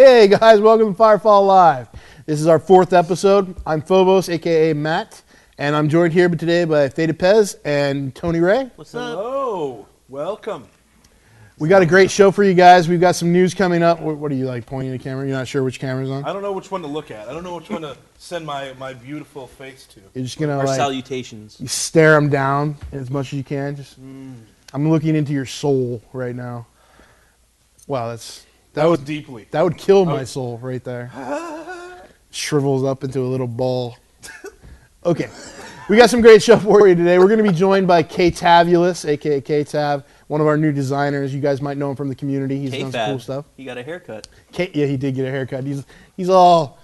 Hey guys, welcome to Firefall Live. This is our 4th episode. I'm Phobos, aka Matt, and I'm joined here today by Theta Pez and Tony Ray. What's up? Hello, welcome. We got a great show for you guys. We've got some news coming up. What are you like pointing the camera? You're not sure which camera's on? I don't know which one to look at. I don't know which one to send my beautiful face to. You're just gonna Our salutations. you stare them down as much as you can. I'm looking into your soul right now. Wow, that was deeply. That would kill my soul right there. Shrivels up into a little ball. Okay, we got some great stuff for you today. We're going to be joined by K-Tabulous, aka K-Tab, one of our new designers. You guys might know him from the community. He's done some cool stuff. He got a haircut. Yeah, he did get a haircut. He's all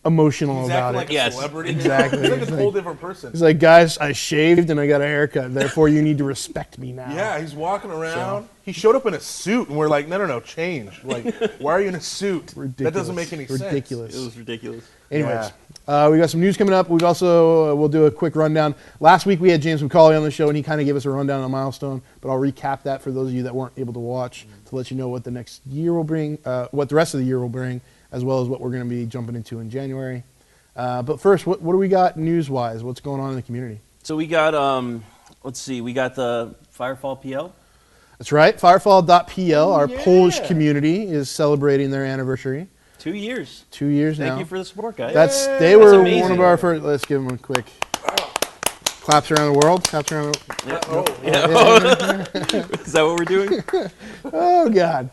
emotional about like it. a celebrity. Exactly. He's like a whole different person. He's like, guys, I shaved and I got a haircut. Therefore, you need to respect me now. Yeah, he's walking around. He showed up in a suit, and we're like, no, change. Like, why are you in a suit? Ridiculous. That doesn't make any sense. Ridiculous. It was ridiculous. Anyways, we got some news coming up. We've also, we'll do a quick rundown. Last week we had James McCauley on the show, and he kind of gave us a rundown on Milestone, but I'll recap that for those of you that weren't able to watch to let you know what the next year will bring, what the rest of the year will bring, as well as what we're going to be jumping into in January. But first, what do we got news-wise? What's going on in the community? So we got, let's see, we got the Firefall PL. That's right. Firefall.pl, our Polish community, is celebrating their anniversary. 2 years. 2 years now. Thank you for the support, guys. They were amazing. one of our first. Let's give them a quick claps around the world. Claps around the world. Is that what we're doing? Oh God.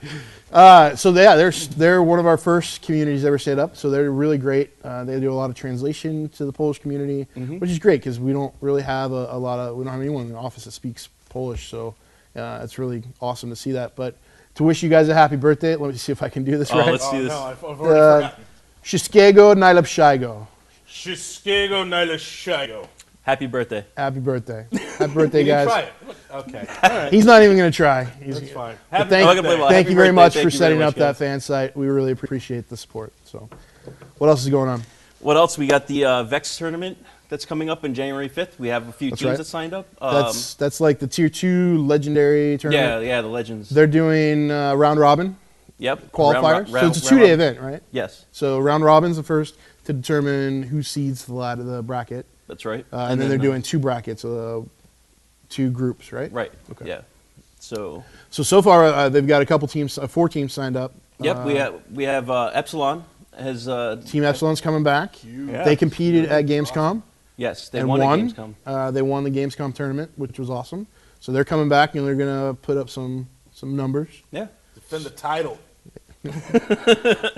So they're one of our first communities ever set up. So they're really great. They do a lot of translation to the Polish community, which is great because we don't really have we don't have anyone in the office that speaks Polish. So it's really awesome to see that. But to wish you guys a happy birthday. Let me see if I can do this right. Let's do this. No, I've already forgotten. Wszystkiego najlepszego. Wszystkiego najlepszego. Happy birthday. Happy birthday. Happy birthday, guys. Try it. Okay. All right. He's not even going to try. That's fine. Thank you very much for setting up that fan site. We really appreciate the support. So, what else is going on? What else? We got the Vex tournament that's coming up on January 5th. We have a few teams that signed up. That's like the Tier 2 Legendary tournament. Yeah, the Legends. They're doing round robin. Yep. Qualifiers. So it's a 2-day event, right? Yes. So round robin's the first to determine who seeds the ladder, the bracket. That's right. And then they're doing 2 brackets, 2 groups, right? Right. Okay. Yeah. So far they've got a couple teams, 4 teams signed up. Yep. We have Epsilon has Team Epsilon's coming back. Yeah. They competed at Gamescom. Yes, they and won at Gamescom. They won the Gamescom tournament, which was awesome. So they're coming back and they're gonna put up some numbers. Yeah. Defend the title.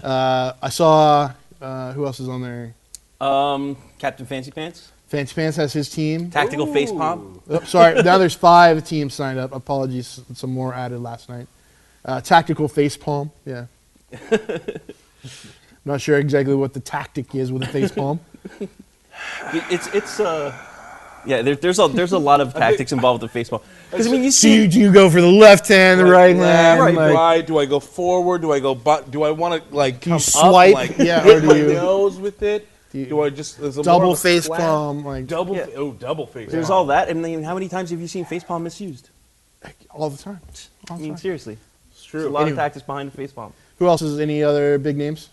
I saw who else is on there? Captain Fancy Pants. Fancy Pants has his team. Tactical Facepalm. Oh, sorry, now there's 5 teams signed up. Apologies, some more added last night. Tactical Facepalm, yeah. Not sure exactly what the tactic is with a facepalm. There's a lot of tactics involved with the facepalm. Because I mean, you see, do you go for the left hand, the right hand? Right. Do I go forward? Do I go do I want to like do you come swipe? Up, like, yeah, hit or do my you nose with it? Do I just double facepalm? Like double facepalm. There's all that, and then how many times have you seen facepalm misused? all the time. I mean, seriously, It's true. there's a lot of tactics behind the facepalm. Who else is any other big names?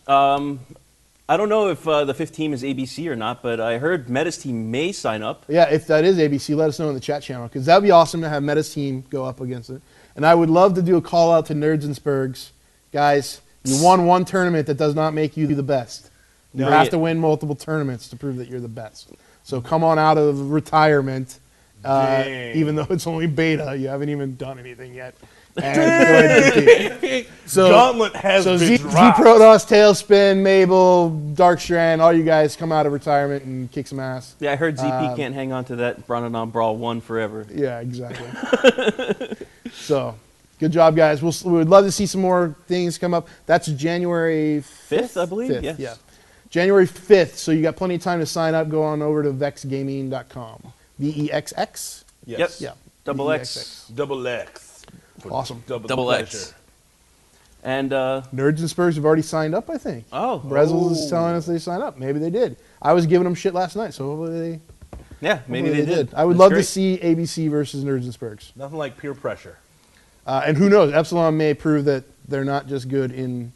I don't know if the 5th team is ABC or not, but I heard Meta's team may sign up. Yeah, if that is ABC, let us know in the chat channel because that would be awesome to have Meta's team go up against it. And I would love to do a call out to Nerds and Spurgs. Guys, you won 1 tournament that does not make you the best. You have to win multiple tournaments to prove that you're the best. So come on out of retirement, even though it's only beta. You haven't even done anything yet. And go ahead and compete. So, Gauntlet has been dropped. Z-Protoss, Tailspin, Mabel, Darkstrand, all you guys come out of retirement and kick some ass. Yeah, I heard ZP can't hang on to that Bronodon Brawl 1 forever. Yeah, exactly. So, good job, guys. We would love to see some more things come up. That's January 5th, I believe. 5th, Yes. yeah. January 5th. So you got plenty of time to sign up. Go on over to vexgaming.com. VEXX? Yes. Yeah. Double X. Double X. Awesome. Double X. And Nerds and Spurs have already signed up, I think. Oh. Brezzles is telling us they signed up. Maybe they did. I was giving them shit last night, so hopefully maybe they did. I would love to see ABC versus Nerds and Spurgs. Nothing like peer pressure. And who knows? Epsilon may prove that they're not just good in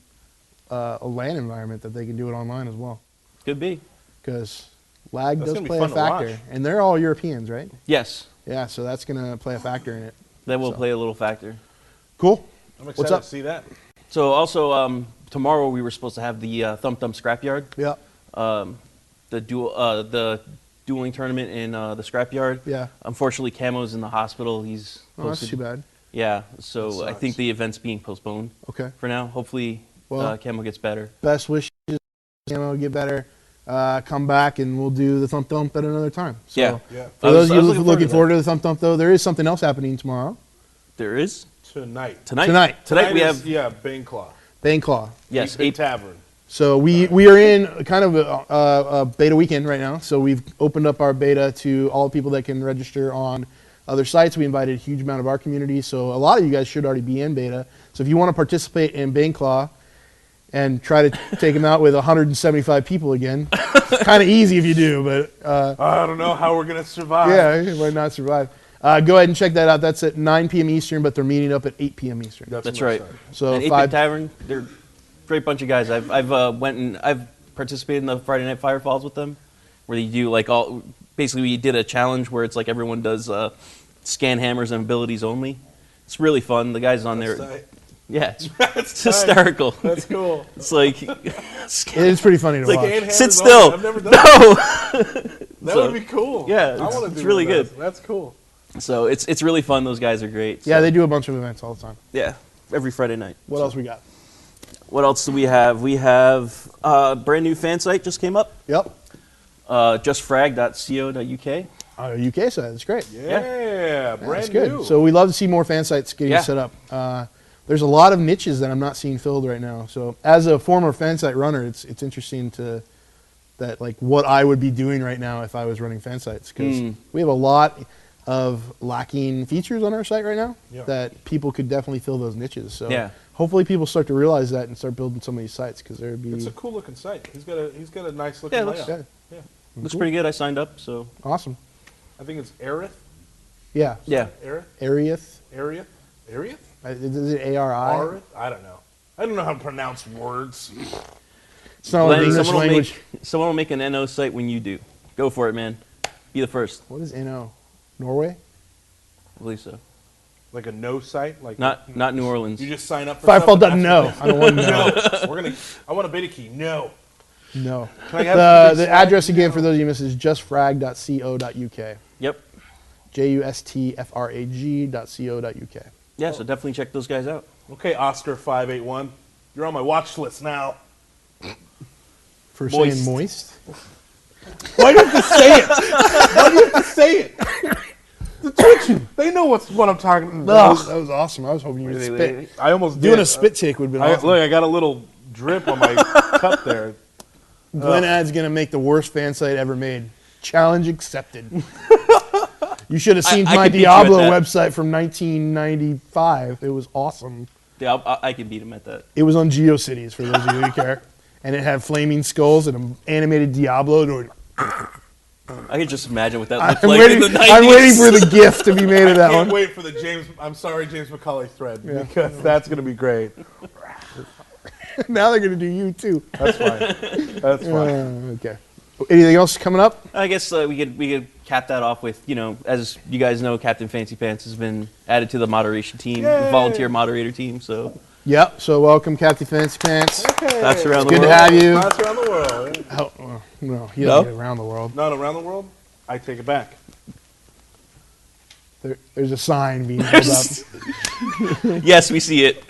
a LAN environment that they can do it online as well. Could be. Because lag That's does gonna be play a fun to factor. watch. And they're all Europeans, right? Yes, Yeah, so that's going to play a factor in it. that will So. play a little factor. Cool. I'm What's excited up? to see that. So also tomorrow we were supposed to have the Thump Thump Scrapyard, Yeah. the dueling tournament in the Scrapyard. Yeah. Unfortunately, Camo's in the hospital. He's Oh, that's posted- too bad. Yeah, That so I sucks. think the event's being postponed Okay. for now. Hopefully, Well- Camo gets better. Best wishes. Camo, get better. Come back and we'll do the Thump Thump at another time. So Yeah. Yeah. For I those was of you looking looking forward forward to to the Thump Thump, though, there is something else happening tomorrow. There is Tonight. tonight. Tonight. Tonight we is, have Bane Claw. Bane Claw. yes, Big 8 Tavern. So we are in kind of a beta weekend right now. So we've opened up our beta to all the people that can register on other sites. We invited a huge amount of our community. So a lot of you guys should already be in beta. So if you want to participate in Bane Claw and try to take them out with 175 people again, it's kind of easy if you do, but I don't know how we're gonna survive. yeah, you might not survive. Go ahead and check that out. That's at 9 p.m. Eastern, but they're meeting up at 8 p.m. Eastern. That's what I'm right. saying. So and 8 5. Tavern, they're a great bunch of guys. I've participated in the Friday Night Firefalls with them, where they do like all. Basically, we did a challenge where it's like everyone does scan hammers and abilities only. It's really fun. The guys on there, That's tight. yeah, it's That's hysterical. That's cool. It's like It is pretty funny to like, watch. Scan hammers sit only. still. I've never done No. That So, would be cool. yeah, I want to it's do really one of good. those. That's cool. So it's really fun. Those guys are great. Yeah, So, they do a bunch of events all the time. yeah, every Friday night. What else we got? What else do we have? We have a brand new fan site just came up. Yep. Justfrag.co.uk. UK side. That's great. Yeah, brand That's good. new. So we love to see more fan sites getting Yeah. set up. There's a lot of niches that I'm not seeing filled right now. So as a former fan site runner, it's interesting to that like what I would be doing right now if I was running fan sites because we have a lot of lacking features on our site right now Yeah. that people could definitely fill those niches. So Yeah. hopefully people start to realize that and start building some of these sites because there'd be It's a cool looking site. He's got a nice looking Yeah, it looks- layout. yeah, Looks pretty good. I signed up, so awesome. I think it's Aerith. Yeah, yeah. Aerith. Arieth. Arieth. Arieth. Is it ARI? Arith? I don't know. I don't know how to pronounce words. It's not like Glenn, English language. someone will make an NO site when you do. Go for it, man. Be the first. What is NO? Norway? I believe so. Like a no site. Like Not New Orleans. you just sign up. For Firefall stuff doesn't and know. ask I don't want to know. No, we're gonna. I want a beta key. No. No. Can I have The address again for those of you missed is justfrag.co.uk. Yep. JUSTFRAG.co.uk. Yeah, so definitely check those guys out. Okay, Oscar 581. You're on my watch list now. For Moist. saying moist. Why do you have to say it? Why do you have to say it? The Twitch. They know what I'm talking about. That was awesome. I was hoping you would spit. I almost Doing did. a spit take would have been I, awesome. Look, I got a little drip on my cup there. Glenn Ad's going to make the worst fan site ever made. Challenge accepted. You should have seen I my could beat you Diablo at that. website from 1995. It was awesome. Yeah, I can beat him at that. It was on GeoCities, for those of you who care. And it had flaming skulls and an animated Diablo going... I can just imagine what that I'm looked like waiting, in the 90s. I'm waiting for the GIF to be made of that Can't one. wait for the James McCauley thread because that's going to be great. Now they're going to do you too. That's fine. That's fine. Okay. Anything else coming up? I guess we could cap that off with, as you guys know, Captain Fancy Pants has been added to the moderation team, the Yay! volunteer moderator team. So Yep. So welcome, Captain Fancy Pants. Okay. that's around the Good to world. have you. That's around the world. Oh, well, no, he No? doesn't get around the world. Not around the world. I take it back. There's a sign being held up. Yes, we see it.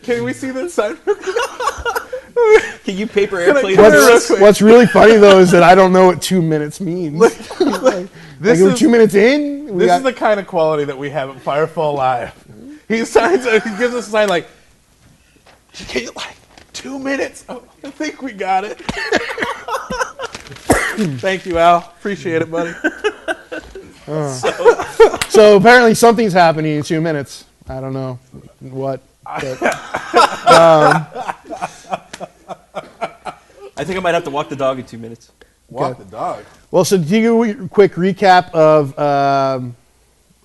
Can we see this sign? Can you paper airplane Can I- this? What's really funny though is that I don't know what 2 minutes means. This We're is 2 minutes in. We this got- is the kind of quality that we have at Firefall Live. He gives us a sign like, "Can you like 2 minutes?" Oh, I think we got it. Thank you, Al. Appreciate it, buddy. So apparently something's happening in 2 minutes. I don't know what. But I think I might have to walk the dog in 2 minutes. Walk the dog. well, so to give you a quick recap of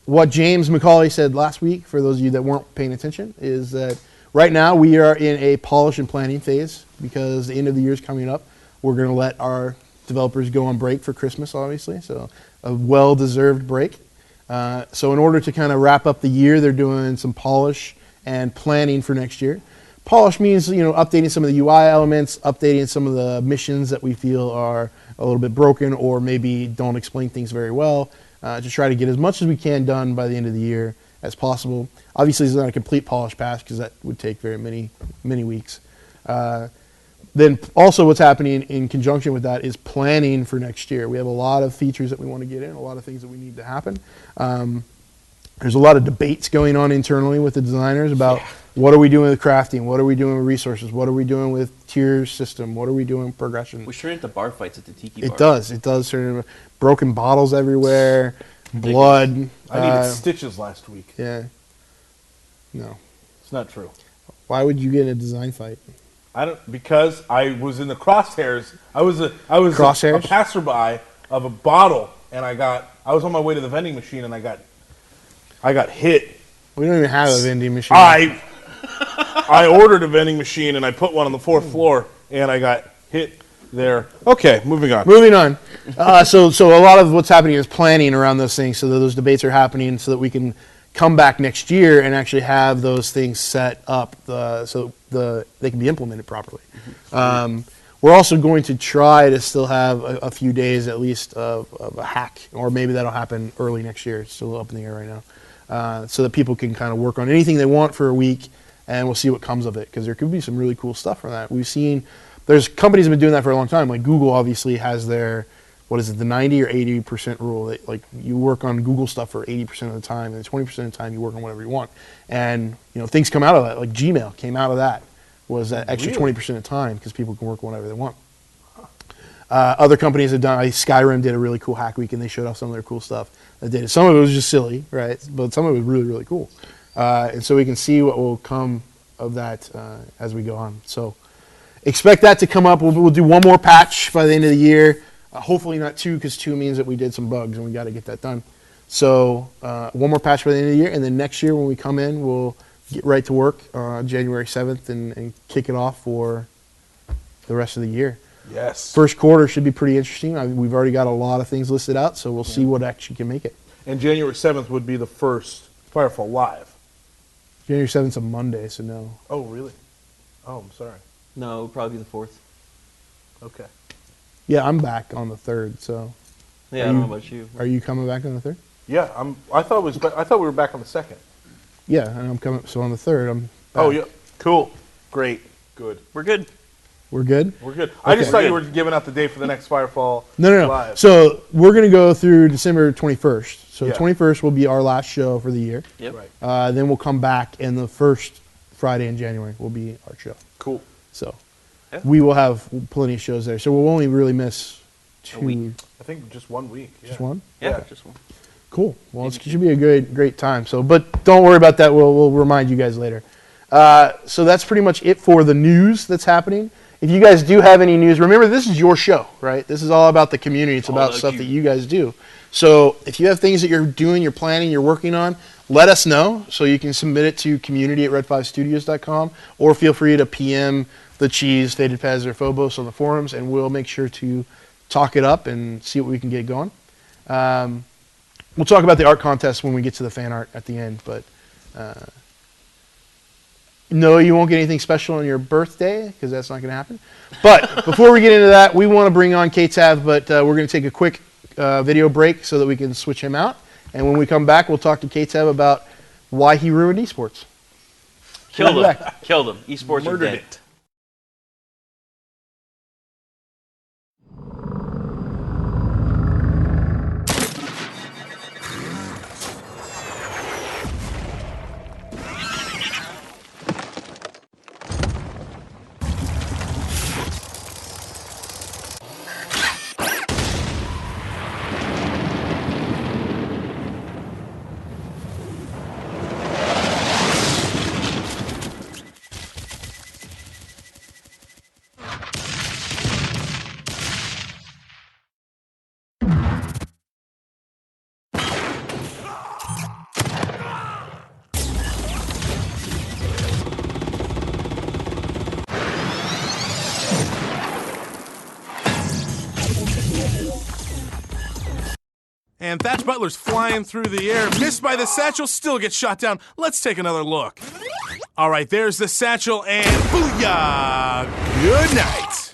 what James McCauley said last week, for those of you that weren't paying attention, is that right now we are in a polish and planning phase because the end of the year is coming up. We're going to let our developers go on break for Christmas, obviously, so a well-deserved break. So in order to kind of wrap up the year, they're doing some polish and planning for next year. Polish means, updating some of the UI elements, updating some of the missions that we feel are a little bit broken or maybe don't explain things very well, to try to get as much as we can done by the end of the year as possible. Obviously, it's not a complete polish pass because that would take very many weeks. Then also what's happening in conjunction with that is planning for next year. We have a lot of features that we want to get in, a lot of things that we need to happen. There's a lot of debates going on internally with the designers about what are we doing with crafting, what are we doing with resources, what are we doing with tier system, what are we doing with progression. We turn into bar fights at the Tiki Bar. It does turn into broken bottles everywhere, blood. I needed stitches last week. Yeah. No. It's not true. Why would you get in a design fight? Because I was in the crosshairs. I was a passerby of a bottle, and I was on my way to the vending machine, and I got hit. We don't even have a vending machine. I ordered a vending machine, and I put one on the 4th floor, and I got hit there. Okay, moving on. So a lot of what's happening is planning around those things, so that those debates are happening, so that we can come back next year and actually have those things set up so they can be implemented properly. We're also going to try to still have a few days at least of a hack, or maybe that'll happen early next year. It's still up in the air right now, so that people can kind of work on anything they want for a week, and we'll see what comes of it, because there could be some really cool stuff from that. We've seen there's companies that have been doing that for a long time. Like Google obviously has their, the 90 or 80% rule. Like you work on Google stuff for 80% of the time, and 20% of the time you work on whatever you want. And things come out of that. Like Gmail came out of that, was that extra 20% of the time, because people can work whatever they want. Other companies have done. Skyrim did a really cool hack week, and they showed off some of their cool stuff. Some of it was just silly, right? But some of it was really, really cool. And so we can see what will come of that as we go on. So expect that to come up. We'll do one more patch by the end of the year. Hopefully not 2, because 2 means that we did some bugs and we got to get that done. So one more patch by the end of the year, and then next year when we come in, we'll get right to work on January 7th and kick it off for the rest of the year. Yes. First quarter should be pretty interesting. We've already got a lot of things listed out, so we'll see what actually can make it. And January 7th would be the first Firefall Live. January 7th is a Monday, so no. Oh, really? Oh, I'm sorry. No, it would probably be the 4th. Okay. Yeah, I'm back on the 3rd, so. Yeah, I don't know about you. Are you coming back on the 3rd? Yeah, I thought we were back on the 2nd. Yeah, and I'm coming. So on the 3rd, I'm back. Oh yeah, cool, great, good. We're good. We're good. We're good. I just thought you were giving out the date for the next Firefall. No. Live. So we're gonna go through December 21st. So Yeah. 21st will be our last show for the year. Yep. Right. Then we'll come back, and the first Friday in January will be our show. Cool. So Yeah. we will have plenty of shows there. So we'll only really miss 2. A week. I think just 1 week. Yeah. Just one? Yeah, just one. Cool. Well, it should be a great time. So, but don't worry about that. We'll remind you guys later. So that's pretty much it for the news that's happening. If you guys do have any news, remember this is your show, right? This is all about the community. It's about stuff that you guys do. So if you have things that you're doing, you're planning, you're working on, let us know. So you can submit it to community@red5studios.com, or feel free to PM the Cheese, Faded Pez, or Phobos on the forums, and we'll make sure to talk it up and see what we can get going. We'll talk about the art contest when we get to the fan art at the end, but no, you won't get anything special on your birthday, because that's not going to happen. But before we get into that, we want to bring on K-Tav, but we're going to take a quick video break so that we can switch him out. And when we come back, we'll talk to K-Tav about why he ruined esports. Killed him. Killed him. Esports are Murdered dead. it. And Thatch Butler's flying through the air, missed by the satchel, still gets shot down. Let's take another look. All right, there's the satchel, and booyah! Good night.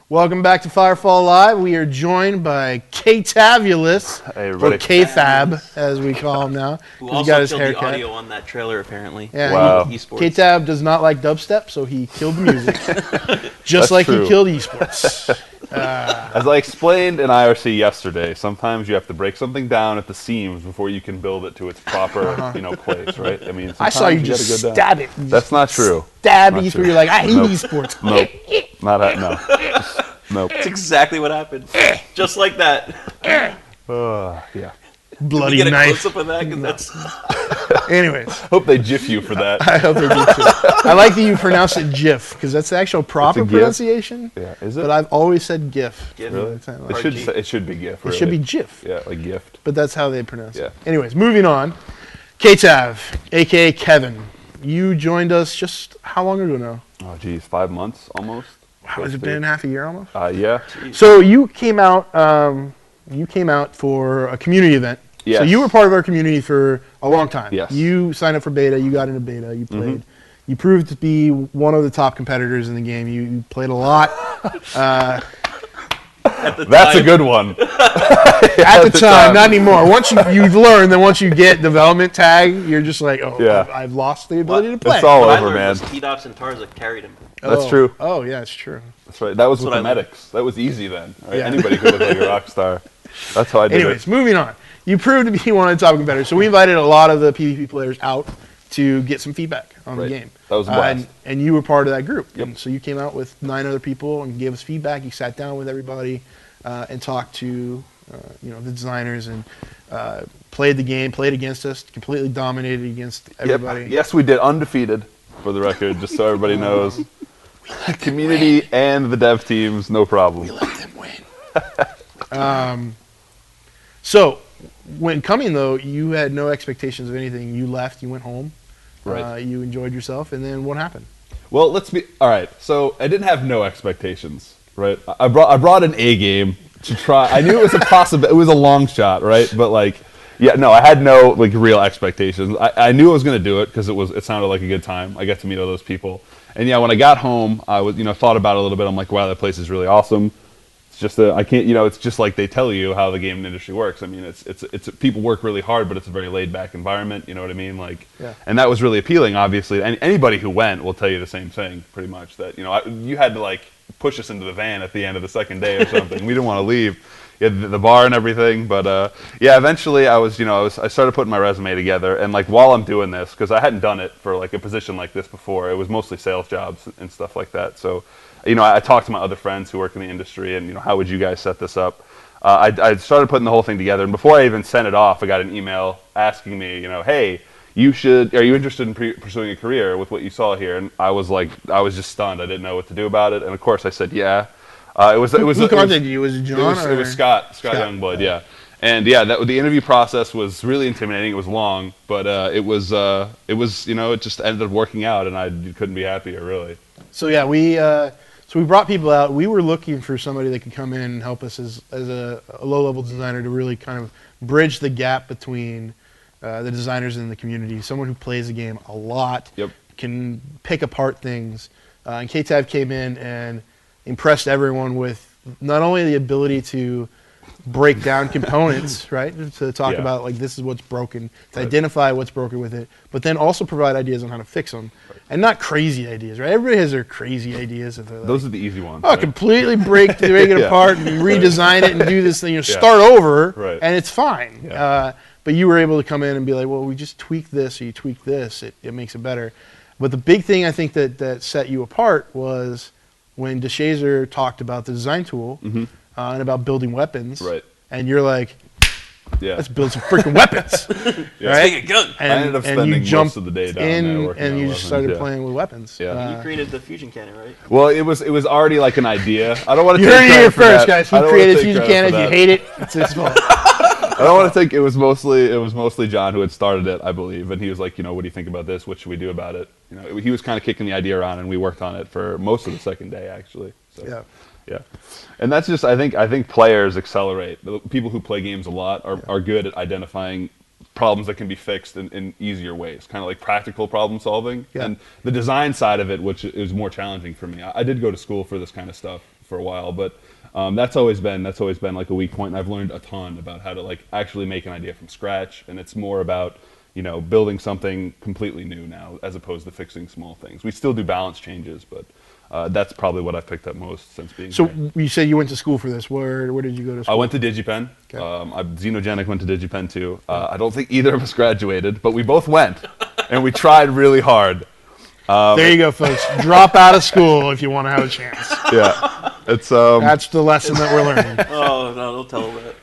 Welcome back to Firefall Live. We are joined by K-Tabulous, or K-Fab, as we call him now. Who also killed the audio on that trailer, apparently. Yeah, wow. K-Tab does not like dubstep, so he killed the music, just like he killed esports. As I explained in IRC yesterday, sometimes you have to break something down at the seams before you can build it to its proper, place, right? I mean, I saw you just stab it. That's not true. Stab esports. You're like, I hate esports. Nope. Nope. That's exactly what happened. Just like that. Yeah. Bloody Can we get a knife. close-up of that? 'Cause that's... Anyways. Hope they jiff you for that. I hope they do too. I like that you pronounce it GIF, because that's the actual proper pronunciation. Yeah, is it? But I've always said GIF. Really? It should be GIF. Really. It should be GIF. Yeah, like gift. But that's how they pronounce Yeah. it. Anyways, moving on. K-Tav, a.k.a. Kevin. You joined us just how long ago now? Oh, geez, 5 months almost. Wow, has it been half a year almost? Yeah. So you came out for a community event. Yes. So you were part of our community for a long time. Yes. You signed up for beta. You got into beta. You played. You proved to be one of the top competitors in the game. You played a lot. That's a good one. At the time, not anymore. Once you've learned that once you get development tag, you're just like, oh, Yeah. I've lost the ability to play. It's all What I over, learned man. was T-Dops and Tarza carried him. That's true. Oh, yeah, it's true. That's right. That was with what the I learned. medics. That was easy then. Right? Yeah. Anybody could look like a rock star. That's how I did Anyways, it. moving on. You proved to be one of the top competitors. So we invited a lot of the PvP players out to get some feedback on the game. That was a blast. And you were part of that group. Yep. And so you came out with 9 other people and gave us feedback. You sat down with everybody and talked to the designers and played the game, played against us, completely dominated against everybody. Yep. Yes, we did. Undefeated, for the record, just so everybody knows. Community and the dev teams, no problem. We let them win. So when coming, though, you had no expectations of anything. You left. You went home. Right. You enjoyed yourself. And then what happened? Well, all right. So I didn't have no expectations, right? I brought an A game to try. I knew it was a possibility. It was a long shot, right? But I had no real expectations. I knew I was going to do it because it sounded like a good time. I got to meet all those people. And yeah, when I got home, I was thought about it a little bit. I'm like, wow, that place is really awesome. It's just I can't, it's just like they tell you how the game industry works. I mean, it's people work really hard, but it's a very laid back environment. You know what I mean? Yeah. And that was really appealing. Obviously, anybody who went will tell you the same thing, pretty much. That you had to push us into the van at the end of the second day or something. We didn't want to leave. You had the bar and everything, but eventually I started putting my resume together, and while I'm doing this, because I hadn't done it for a position like this before, it was mostly sales jobs and stuff like that. So, I talked to my other friends who work in the industry, and how would you guys set this up? I started putting the whole thing together, and before I even sent it off, I got an email asking me, hey, are you interested in pursuing a career with what you saw here? And I was just stunned. I didn't know what to do about it, and of course I said yeah. Who contacted you? Was it John? It was Scott Youngblood, yeah. And yeah, the interview process was really intimidating. It was long, but it it just ended up working out, and I couldn't be happier, really. So yeah, So we brought people out. We were looking for somebody that could come in and help us as a low-level designer to really kind of bridge the gap between the designers and the community. Someone who plays the game a lot, can pick apart things. And KTAV came in and impressed everyone with not only the ability to break down components, right? To talk about like this is what's broken, to identify what's broken with it, but then also provide ideas on how to fix them, and not crazy ideas, right? Everybody has their crazy ideas. If like, those are the easy ones. Oh, completely break it apart and redesign it and do this thing. Start over, and it's fine. But you were able to come in and be like, well, we just tweak this, or you tweak this, it makes it better. But the big thing I think that set you apart was when DeShazer talked about the design tool. And about building weapons, and you're like, let's build some freaking weapons, right? Take a gun. And I ended up spending most of the day down there working and on you weapons, just started playing with weapons. You created the fusion cannon, right? Well, it was already like an idea. I don't want to. You heard it here first, guys. He created fusion cannons. You hate it. It's his fault. I don't want to think it was mostly John who had started it, I believe, and he was like, what do you think about this? What should we do about it? He was kind of kicking the idea around, and we worked on it for most of the second day, actually. So. Yeah, and that's just I think players accelerate. The people who play games a lot are good at identifying problems that can be fixed in easier ways, kind of like practical problem solving. And the design side of it, which is more challenging for me. I did go to school for this kind of stuff for a while, but that's always been like a weak point. And I've learned a ton about how to like actually make an idea from scratch, and it's more about building something completely new now as opposed to fixing small things. We still do balance changes, but. That's probably what I've picked up most since being here. So you said you went to school for this. Where did you go to school? I went to DigiPen. Xenogenic went to DigiPen too. I don't think either of us graduated, but we both went, and we tried really hard. There you go, folks. Drop out of school if you want to have a chance. Yeah, it's that's the lesson that we're learning. Oh no, don't tell them that.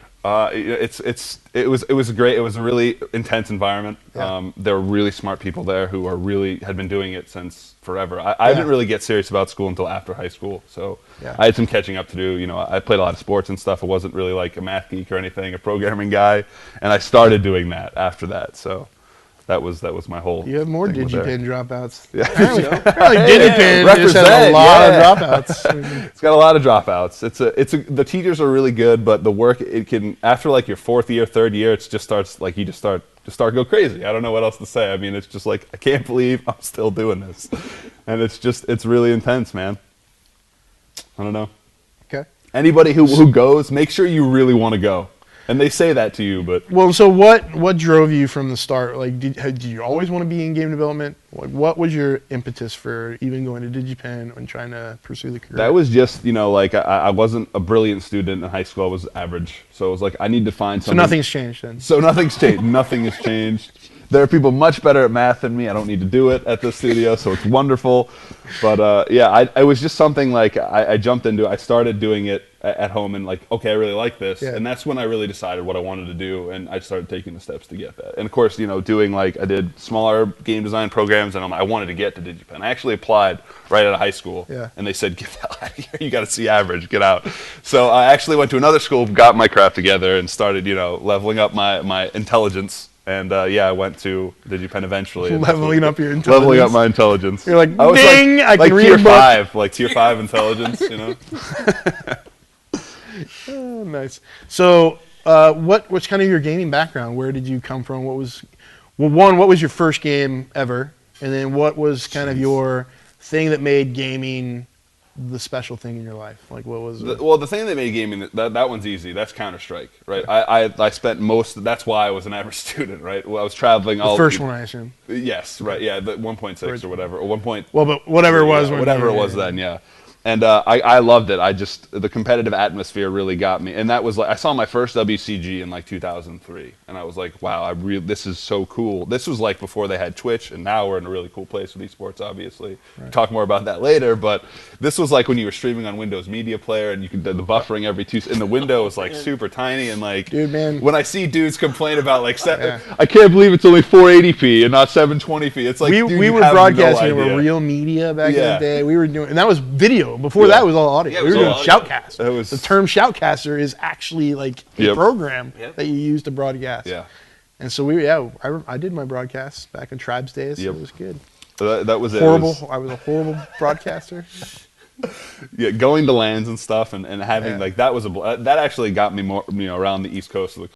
It was great. It was a really intense environment. There were really smart people there who had been doing it since forever. I didn't really get serious about school until after high school, so I had some catching up to do. I played a lot of sports and stuff. I wasn't really like a math geek or anything, a programming guy, and I started doing that after that. So that was my whole. You have more DigiPen dropouts. Yeah. Apparently DigiPen just had a lot of dropouts. It's got a lot of dropouts. The teachers are really good, but the work it can after like your fourth year, third year, it just starts like you just start go crazy. I don't know what else to say. I mean, it's just like I can't believe I'm still doing this, and it's really intense, man. I don't know. Okay. Anybody who goes, make sure you really want to go. And they say that to you, but... Well, so what drove you from the start? Like, did you always want to be in game development? What was your impetus for even going to DigiPen and trying to pursue the career? That was just, like, I wasn't a brilliant student in high school. I was average. So it was like, I need to find something... So nothing's changed then? So nothing's changed. Nothing has changed. There are people much better at math than me. I don't need to do it at the studio, so it's wonderful. But, it was just something like I jumped into it. I started doing it at home and like, okay, I really like this. And that's when I really decided what I wanted to do, and I started taking the steps to get that. And of course, doing like, I did smaller game design programs, and I wanted to get to DigiPen. I actually applied right out of high school, and they said, get the hell out of here, you got to see average, get out. So I actually went to another school, got my crap together, and started, leveling up my intelligence. And I went to DigiPen eventually. Leveling up your intelligence. Leveling up my intelligence. You're like, I was ding! I can read tier 5 intelligence, Oh, nice. So, what's kind of your gaming background? Where did you come from? What was your first game ever? And then what was kind of your thing that made gaming the special thing in your life? Like, what was it? Well, the thing that made gaming, that one's easy. That's Counter-Strike, right? I spent that's why I was an average student, right? Well, I was traveling all... The first one, I assume. Yes, right, yeah, the 1.6 or whatever, or 1. Well, but whatever it was. Whatever it was then, yeah. And I loved it. The competitive atmosphere really got me. And that was like, I saw my first WCG in like 2003. And I was like, wow, this is so cool. This was like before they had Twitch, and now we're in a really cool place with esports, obviously. Right. We'll talk more about that later, but this was like when you were streaming on Windows Media Player, and you could the buffering every 2, and the window was like super tiny, and like, dude, man, when I see dudes complain about like, I can't believe it's only 480p and not 720p. It's like, we were broadcasting with Real Media back in the day. We were doing, and that was video. Before that was all audio. Yeah, we were doing shoutcast. The term shoutcaster is actually like a program that you use to broadcast. Yeah. And so I did my broadcasts back in Tribes days. So it was good. That was horrible. I was a horrible broadcaster. Yeah, going to lands and stuff, and having Yeah. like that was that actually got me more around the east coast of the